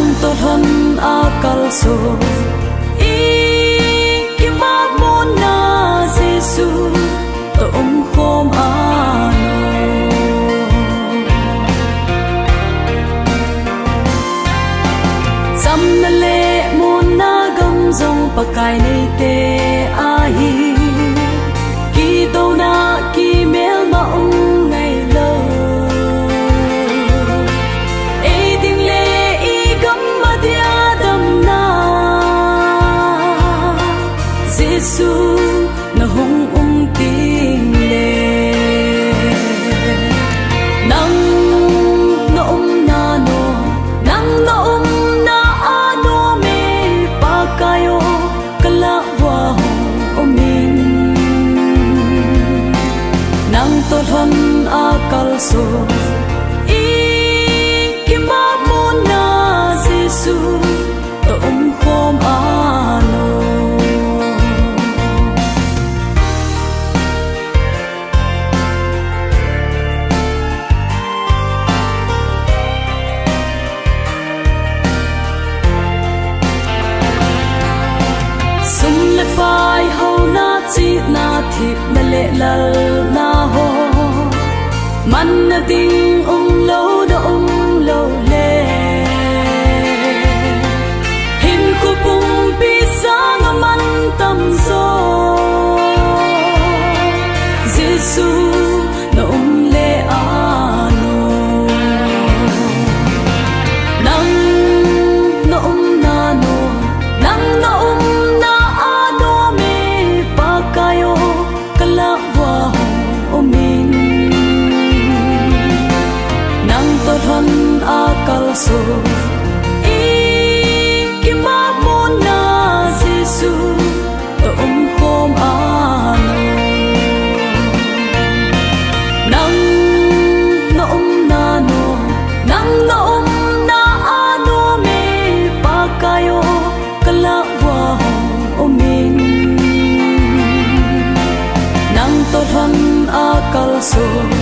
nang to thon akal so i ki ma mon na Giêsu to khom ano sam na le mon na gam zong pakai nei te a hi ki do na ki mel ma ngai lo e ding le i gam ma dia dam na Giêsu na hong ting le nang no na no nang no na ano me pa kayo kala wa omin nang to thon akal so i ki ma mo na Giêsu to khom ano phai hau na chi na thip na le lal na ho man na ding lo do lo le hin khu pung pi sang man tam so Giêsu no le ano nang no na no nang no kayo kala wa omin nang to thon akal so i ki ma mo na Giêsu to khom ano nang no na no nang no na ano me pa kayo kala wa omin to thon akal so